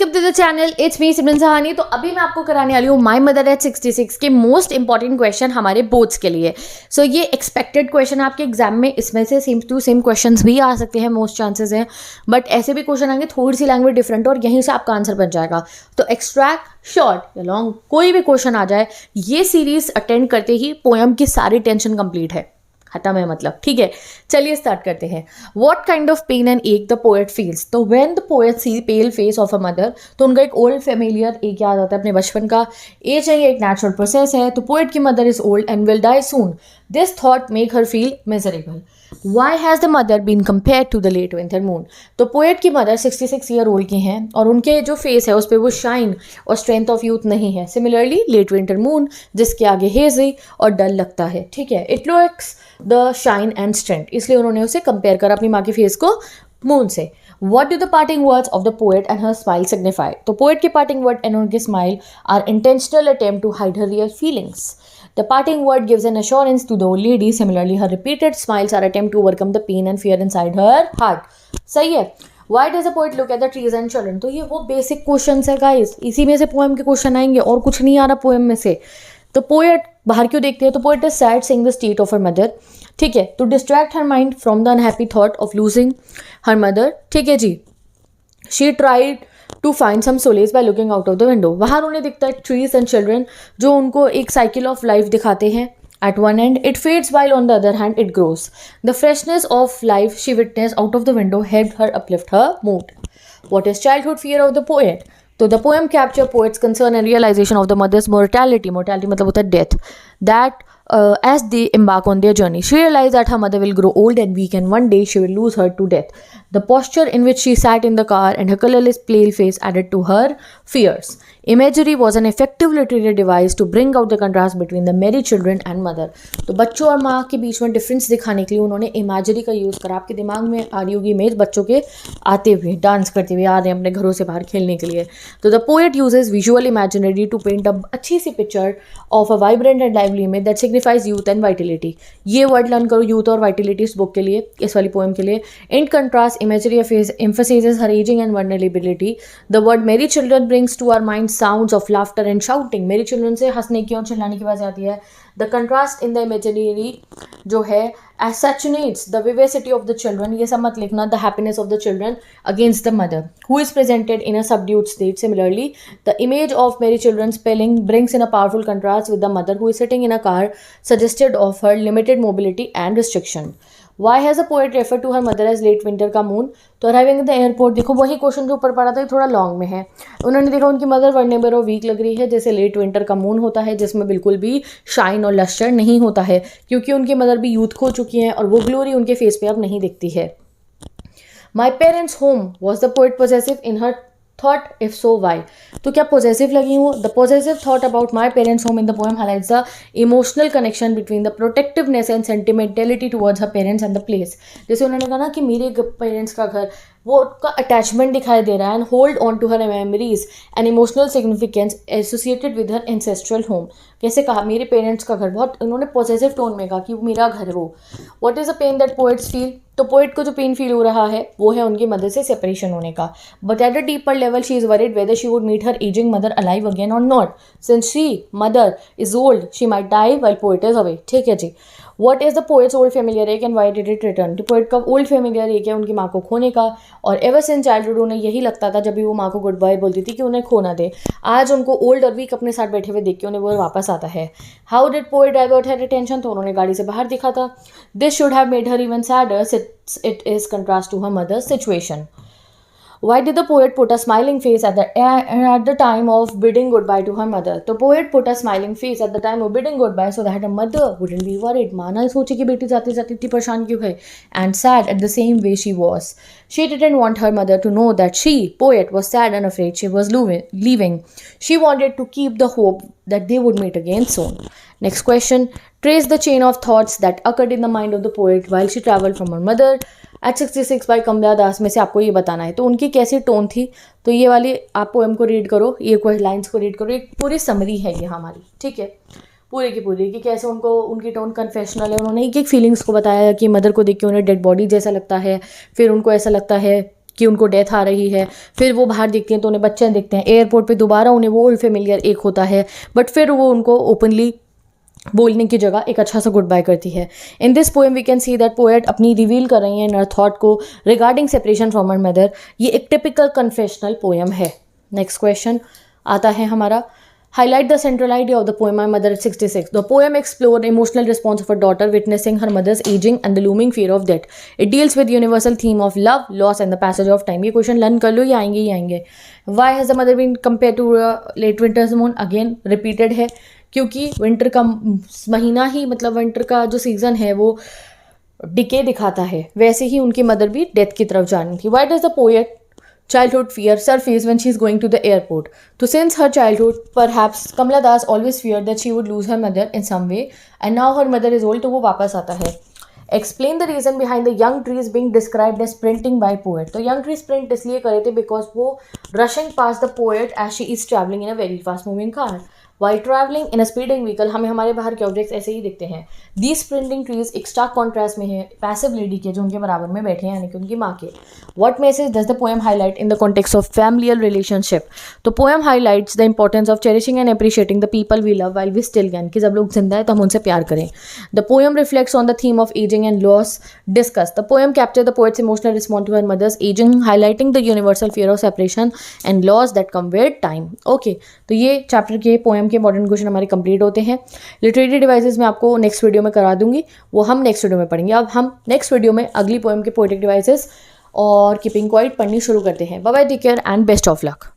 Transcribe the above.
Welcome to the channel, it's me Simran Sahani. तो अभी मैं आपको कराने वाली हूँ माई मदर एट 66 के मोस्ट इंपॉर्टेंट क्वेश्चन हमारे बोर्ड्स के लिए। सो ये एक्सपेक्टेड क्वेश्चन आपके एग्जाम में, इसमें से सेम टू सेम क्वेश्चंस भी आ सकते हैं, मोस्ट चांसेस हैं, बट ऐसे भी क्वेश्चन आएंगे थोड़ी सी लैंग्वेज डिफरेंट और यहीं से आपका आंसर बन जाएगा। तो एक्सट्रैक्ट, शॉर्ट या लॉन्ग, कोई भी क्वेश्चन आ जाए, ये सीरीज अटेंड करते ही पोएम की सारी टेंशन कंप्लीट है, खत्म है मतलब। ठीक है, चलिए स्टार्ट करते हैं। What kind of pain and एक द पोएट फील्स। तो when the poet see pale face of a mother, तो उनका एक ओल्ड फेमिलियर एक याद आता है अपने बचपन का। एज है, ये एक नेचुरल प्रोसेस है। तो पोएट की mother is old and will die soon. This thought make her feel miserable. Why has the mother been compare to the late winter moon. तो पोएट की मदर 66 ईयर ओल्ड की हैं और उनके जो फेस है उस पर वो शाइन और स्ट्रेंथ ऑफ यूथ नहीं है। सिमिलरली लेट विंटर मून, जिसके आगे हेजी और डल लगता है। ठीक है, it looks the shine and strength, इसलिए उन्होंने उसे कंपेयर करा अपनी माँ के फेस को मून से। What do the parting words of the poet and her smile signify? तो पोएट के parting word and उनके smile are intentional attempt to hide her real feelings. The parting word gives an assurance to the old lady. Similarly, her repeated smiles are attempt to overcome the pain and fear inside her heart. सही है। Why does the poet look at the trees and children? तो ये वो basic questions है guys, इसी में से poem के क्वेश्चन आएंगे और कुछ नहीं आ रहा पोएम में से। तो पोएट बाहर क्यों देखते हैं? तो poet is sad seeing the state of her mother. ठीक है, to distract her mind from the unhappy thought of losing her mother. ठीक है जी, she tried to find some solace by looking out of the window. बाहर उन्हें दिखता है trees and children, जो उनको एक साइकिल ऑफ लाइफ दिखाते हैं। At one end, it fades while on the other hand, it grows. The freshness of life she witnessed out of the window helped her uplift her mood. What is childhood fear of the poet? So the poem capture poet's concern and realization of the mother's mortality. Mortality मतलब होता है death. That as they embark on their journey, she realized that her mother will grow old and weak, and one day she will lose her to death. The posture in which she sat in the car and her colorless pale face added to her fears. Imagery was an effective literary device to bring out the contrast between the merry children and mother. तो बच्चों और माँ के बीच में difference दिखाने के लिए उन्होंने इमेजरी का यूज़ करा। आपके दिमाग में आ रही होगी इमेज बच्चों के आते हुए, डांस करते हुए आ रहे हैं अपने घरों से बाहर खेलने के लिए। तो the poet uses visual imaginary to paint a अच्छी सी picture of a vibrant and lively image that signifies youth and vitality. ये वर्ड लर्न करो, यूथ और वाइटिलिटी, इस बुक के लिए, इस वाली पोएम के लिए। In contrast, imagery emphasizes her aging and vulnerability. The word merry children brings to our mind sounds of laughter and shouting. merry children से हंसने की और चिल्लाने की आवाज़ आती है। The contrast in the imagery जो है assassinates the vivacity of the children. ये सब मत लिखना, the happiness of the children against the mother who is presented in a subdued state. Similarly, the image of merry children spelling brings in a powerful contrast with the mother who is sitting in a car, suggested of her limited mobility and restriction. Why has a poet referred to her mother as late winter का moon? तो arriving the airport, देखो वही question जो ऊपर पड़ा था, थोड़ा long में है। उन्होंने देखा उनकी मदर वर्नेबल और वीक लग रही है, जैसे लेट विंटर का मून होता है जिसमें बिल्कुल भी शाइन और लस्टर नहीं होता है, क्योंकि उनकी मदर भी यूथ खो चुकी हैं और वो ग्लोरी उनके फेस पे अब नहीं दिखती है। My parents home was the poet possessive in her thought, if so why. तो क्या पॉजेसिव लगी हूँ? The possessive thought about my parents home in the poem highlights the emotional connection between the protectiveness and sentimentality towards her parents and the place. जैसे उन्होंने कहा ना कि मेरे पेरेंट्स का घर, वो उसका अटैचमेंट दिखाई दे रहा है। And hold on to her memories and emotional significance associated with her ancestral home. कैसे कहा? मेरे पेरेंट्स का घर, बहुत उन्होंने पॉजेसिव टोन में कहा कि वो मेरा घर है वो। What is the pain that poets feel? तो पोएट को जो पेन फील हो रहा है वो है उनकी मदर से सेपरेशन होने का। But at a deeper level she is worried whether she would meet her ageing mother alive again or not, since she mother is old she might die while poet is away. ठीक है जी। What is the poet's old familiar ache and why did it return? तो poet का old familiar एक है उनकी माँ को खोने का, और एवर सिंस चाइल्डहुड उन्हें यही लगता था जब भी वो माँ को गुड बाय बोलती थी कि उन्हें खो ना दे। आज उनको ओल्ड और वीक अपने साथ बैठे हुए देख के उन्हें वो वापस आता है। How did poet divert her attention? तो उन्होंने गाड़ी से बाहर दिखा था। This should have made her even sadder, it is contrast to her mother's situation. Why did the poet put a smiling face at the time of bidding goodbye to her mother? तो poet put a smiling face at the time of bidding goodbye so that her mother wouldn't be worried. माँ ना सोचे कि बेटी जाते जाते इतनी परेशान क्यों है, and sad at the same way she was. She didn't want her mother to know that she, poet, was sad and afraid she was leaving. She wanted to keep the hope that they would meet again soon. Next question. Trace the chain of thoughts that occurred in the mind of the poet while she traveled from her mother at 66 by कमला दास में से आपको ये बताना है। तो उनकी कैसी tone थी? तो ये वाली आप पोएम को रीड करो, ये कुछ लाइन्स को रीड करो, एक पूरी समरी है ये हमारी। ठीक है, पूरी की पूरी कि कैसे उनको उनकी टोन कन्फेशनल है। उन्होंने एक एक फीलिंग्स को बताया कि मदर को देख के उन्हें डेड बॉडी जैसा लगता है, फिर उनको ऐसा लगता है कि उनको डेथ आ रही है, फिर वो बाहर देखती हैं तो उन्हें बच्चे दिखते हैं, एयरपोर्ट पे दोबारा उन्हें वो ओल्ड फेमिलियर एक होता है, बट फिर वो उनको ओपनली बोलने की जगह एक अच्छा सा गुड बाय करती है। In this poem we can see that poet अपनी रिवील कर रही है इन हर थॉट को regarding separation from her mother. ये एक टिपिकल कन्फेशनल पोएम है। नेक्स्ट क्वेश्चन आता है हमारा, highlight the central idea of the poem My Mother at 66. The poem explored the emotional response of a daughter witnessing her mother's aging and the looming fear of death. It deals with universal theme of love, loss and the passage of time. ये question learn कर लो, ये आएंगे ही आएंगे। Why has the mother been compared to late winter's moon? Again repeated है, क्योंकि winter का महीना ही, मतलब विंटर का जो सीजन है वो डिके दिखाता है, वैसे ही उनकी मदर भी डेथ की तरफ जानी थी। Why does the poet childhood fear surface when she is going to the airport? So since her childhood, perhaps Kamala Das always feared that she would lose her mother in some way, and now her mother is old, तो वो वापस आता है। Explain the reason behind the young trees being described as sprinting by poet. तो young tree sprint इसलिए करे थे because वो rushing past the poet as she is traveling in a very fast moving car. While traveling in a speeding vehicle, हमें हमारे बाहर के objects ऐसे ही दिखते हैं। These sprinting trees एक स्टार्क कॉन्ट्रास्ट में है पैसिव लेडी के, जो उनके बराबर में बैठे हैं, यानी कि उनकी माँ के। What message does the poem highlight in the context of familial relationship? तो poem highlights the importance of cherishing and appreciating the people we love while we still can, कि जब लोग जिंदा है तो हम उनसे प्यार करें। The poem reflects on the theme of aging and loss discussed. The poem captures the poet's emotional response to her mother's aging, highlighting the universal fear of separation and loss that come with time. Okay, तो ये chapter के poem के important question हमारे complete होते हैं। Literary devices मैं आपको next video में करा दूंगी, वो हम नेक्स्ट वीडियो में पढ़ेंगे। अब हम नेक्स्ट वीडियो में अगली पोएम के पोएटिक डिवाइसेस और कीपिंग क्वाइट पढ़नी शुरू करते हैं। Bye bye, take care and best of luck.